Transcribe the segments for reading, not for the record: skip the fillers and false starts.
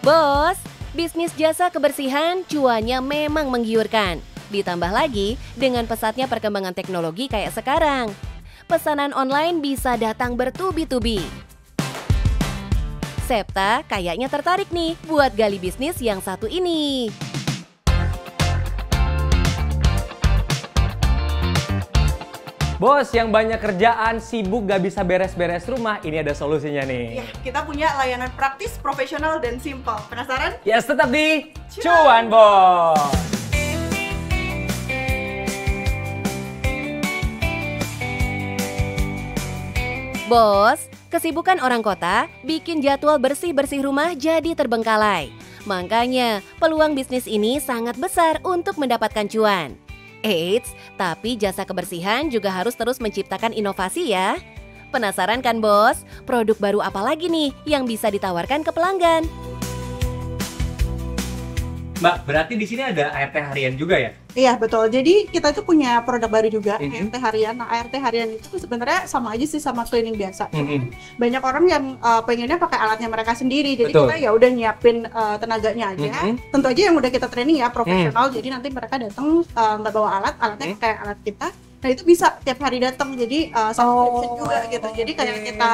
Bos, bisnis jasa kebersihan cuannya memang menggiurkan. Ditambah lagi dengan pesatnya perkembangan teknologi kayak sekarang. Pesanan online bisa datang bertubi-tubi. Septa kayaknya tertarik nih buat gali bisnis yang satu ini. Bos, yang banyak kerjaan, sibuk, gak bisa beres-beres rumah, ini ada solusinya nih. Ya, kita punya layanan praktis, profesional, dan simpel. Penasaran? Yes, tetap di Cuan Bos. Bos, kesibukan orang kota bikin jadwal bersih-bersih rumah jadi terbengkalai. Makanya, peluang bisnis ini sangat besar untuk mendapatkan cuan. Eits, tapi jasa kebersihan juga harus terus menciptakan inovasi ya. Penasaran kan bos? Produk baru apa lagi nih yang bisa ditawarkan ke pelanggan? Mbak, berarti di sini ada ART harian juga ya? Iya, betul. Jadi kita tuh punya produk baru juga, ART harian. Nah, ART harian itu sebenarnya sama aja sih sama cleaning biasa. Banyak orang yang pengennya pakai alatnya mereka sendiri. Jadi kita ya udah nyiapin tenaganya aja. Tentu aja yang udah kita training ya profesional. Jadi nanti mereka datang nggak bawa alat, alatnya kayak alat kita. Nah, itu bisa tiap hari datang. Jadi subscription juga gitu. Jadi kayak kita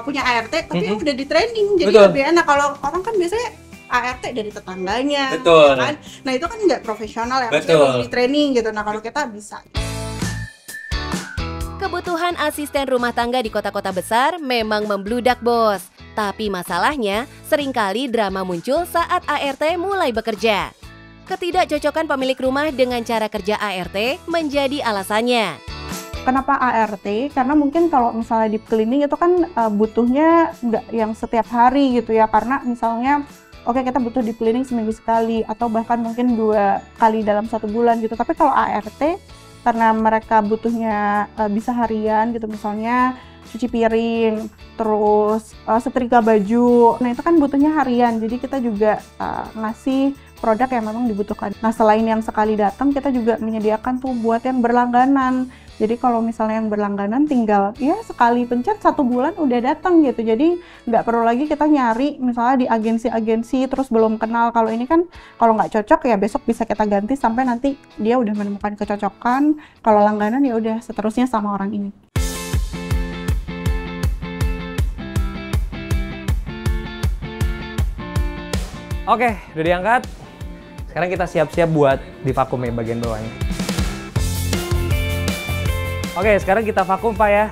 punya ART tapi udah di training. Jadi lebih enak. Kalau orang kan biasanya ART dari tetangganya, betul. Ya kan? Nah itu kan nggak profesional ya, maksudnya di training gitu. Nah kalau kita bisa. Kebutuhan asisten rumah tangga di kota-kota besar memang membludak bos. Tapi masalahnya seringkali drama muncul saat ART mulai bekerja. Ketidakcocokan pemilik rumah dengan cara kerja ART menjadi alasannya. Kenapa ART? Karena mungkin kalau misalnya deep cleaning itu kan butuhnya nggak yang setiap hari gitu ya. Karena misalnya oke, kita butuh deep cleaning seminggu sekali atau bahkan mungkin 2 kali dalam 1 bulan gitu. Tapi kalau ART, karena mereka butuhnya bisa harian gitu, misalnya cuci piring, terus setrika baju. Nah itu kan butuhnya harian, jadi kita juga ngasih produk yang memang dibutuhkan. Nah selain yang sekali datang, kita juga menyediakan tuh buat yang berlangganan. Jadi kalau misalnya yang berlangganan tinggal ya sekali pencet 1 bulan udah datang gitu. Jadi nggak perlu lagi kita nyari misalnya di agensi-agensi terus belum kenal. Kalau ini kan kalau nggak cocok ya besok bisa kita ganti sampai nanti dia udah menemukan kecocokan. Kalau langganan ya udah seterusnya sama orang ini. Oke, udah diangkat. Sekarang kita siap-siap buat divakum ya bagian bawahnya. Oke, sekarang kita vakum Pak ya.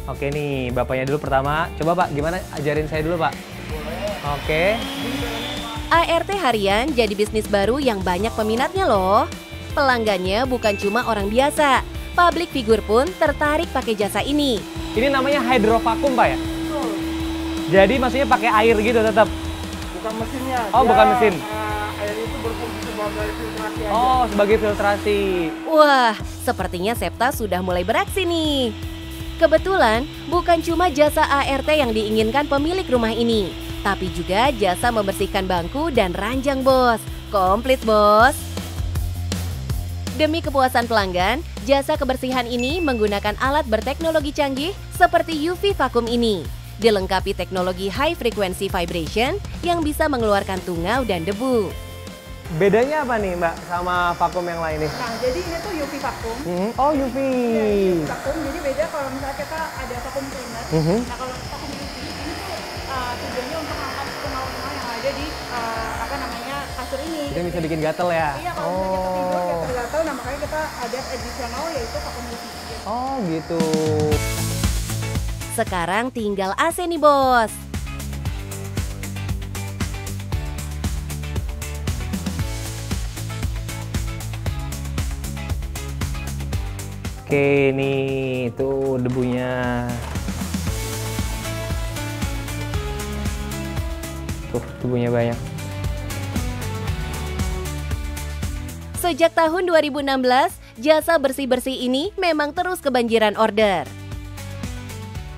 Oke nih, Bapaknya dulu pertama. Coba Pak, gimana? Ajarin saya dulu Pak. Oke. ART harian jadi bisnis baru yang banyak peminatnya loh. Pelanggannya bukan cuma orang biasa. Public figure pun tertarik pakai jasa ini. Ini namanya hydrovacuum Pak ya? Betul. Jadi maksudnya pakai air gitu tetap? Bukan mesinnya. Oh, bukan mesin. Air itu berfungsi sebagai filtrasi aja. Oh, sebagai filtrasi. Wah, sepertinya Septa sudah mulai beraksi nih. Kebetulan, bukan cuma jasa ART yang diinginkan pemilik rumah ini, tapi juga jasa membersihkan bangku dan ranjang bos. Komplit bos. Demi kepuasan pelanggan, jasa kebersihan ini menggunakan alat berteknologi canggih seperti UV vacuum ini. Dilengkapi teknologi high frequency vibration yang bisa mengeluarkan tungau dan debu. Bedanya apa nih Mbak sama vakum yang lain nih? Nah jadi ini tuh UV vacuum. Oh UV. Ya, UV vacuum. Jadi beda kalau misalnya kita ada vacuum cleaner. Nah kalau vacuum UV ini tuh tujuannya untuk angkat tungau-tungau yang ada di kasur ini. Itu bisa bikin gatel ya? Iya, kalau misalnya kita tidur gatel, nah makanya kita ada additional yaitu vacuum UV. Oh gitu. Sekarang tinggal AC nih bos. Oke, nih tuh debunya. Tuh, debunya banyak. Sejak tahun 2016, jasa bersih-bersih ini memang terus kebanjiran order.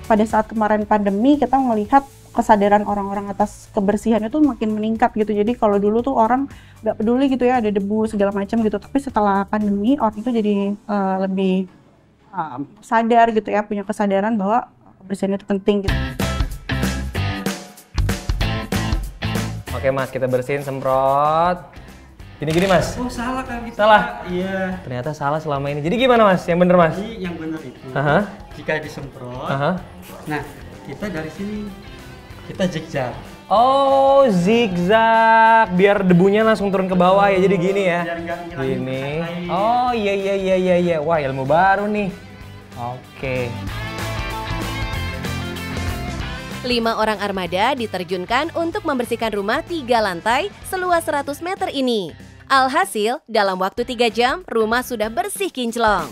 Pada saat kemarin pandemi kita melihat kesadaran orang-orang atas kebersihan itu makin meningkat gitu. Jadi kalau dulu tuh orang nggak peduli gitu ya ada debu segala macam gitu. Tapi setelah pandemi orang itu jadi lebih sadar gitu ya, punya kesadaran bahwa kebersihan itu penting gitu. Oke Mas, kita bersihin, semprot. Gini-gini Mas. Oh salah kan kita. Salah? Iya. Ternyata salah selama ini. Jadi gimana Mas? Yang bener Mas? Jadi yang benar itu, Aha. jika disemprot, Aha. nah kita dari sini, kita zigzag. Oh, zigzag. Biar debunya langsung turun ke bawah ya, jadi gini ya. Biar nggak ngilangin Gini. bekas lain. Oh iya. Wah ilmu baru nih. Oke. 5 orang armada diterjunkan untuk membersihkan rumah 3 lantai seluas 100 meter ini. Alhasil, dalam waktu 3 jam, rumah sudah bersih kinclong.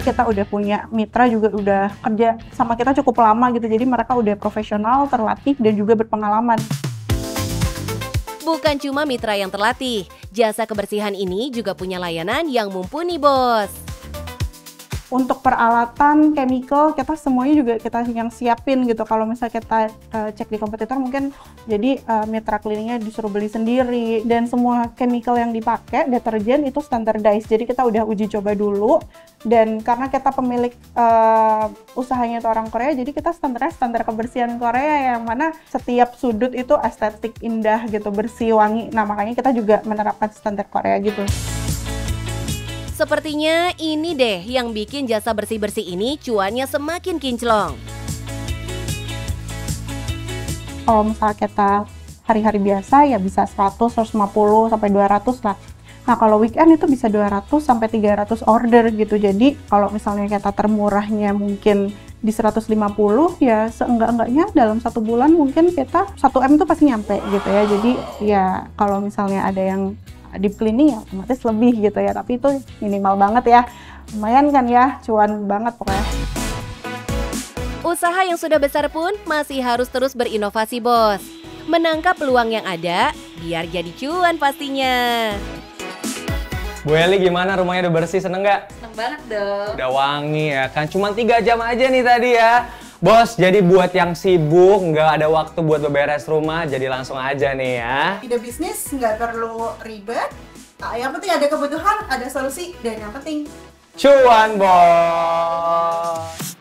Kita udah punya mitra juga udah kerja sama kita cukup lama gitu, jadi mereka udah profesional, terlatih, dan juga berpengalaman. Bukan cuma mitra yang terlatih, jasa kebersihan ini juga punya layanan yang mumpuni, Bos. Untuk peralatan, chemical, kita semuanya juga kita yang siapin gitu. Kalau misalnya kita cek di kompetitor mungkin jadi mitra cleaningnya disuruh beli sendiri. Dan semua chemical yang dipakai, deterjen itu standardized. Jadi kita udah uji coba dulu. Dan karena kita pemilik usahanya itu orang Korea, jadi kita standar kebersihan Korea yang mana setiap sudut itu estetik, indah gitu, bersih, wangi. Nah makanya kita juga menerapkan standar Korea gitu. Sepertinya ini deh yang bikin jasa bersih-bersih ini cuannya semakin kinclong. Kalau misalnya kita hari-hari biasa ya bisa 100, 150, sampai 200 lah. Nah kalau weekend itu bisa 200 sampai 300 order gitu. Jadi kalau misalnya kita termurahnya mungkin di 150 ya seenggak-enggaknya dalam 1 bulan mungkin kita 1 M itu pasti nyampe gitu ya. Jadi ya kalau misalnya ada yang deep cleaning ya otomatis lebih gitu ya, tapi itu minimal banget ya, lumayan kan ya, cuan banget pokoknya. Usaha yang sudah besar pun masih harus terus berinovasi, Bos. Menangkap peluang yang ada biar jadi cuan pastinya. Bu Eli gimana, rumahnya udah bersih, seneng nggak? Seneng banget dong. Udah wangi ya kan, cuma 3 jam aja nih tadi ya. Bos, jadi buat yang sibuk, nggak ada waktu buat beberes rumah, jadi langsung aja nih ya. Ide bisnis nggak perlu ribet, yang penting ada kebutuhan, ada solusi, dan yang penting Cuan, Bos!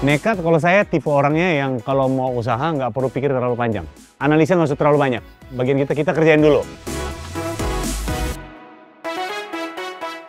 Nekat kalau saya tipe orangnya yang kalau mau usaha nggak perlu pikir terlalu panjang. Analisa nggak usah terlalu banyak. Bagian kita kerjain dulu.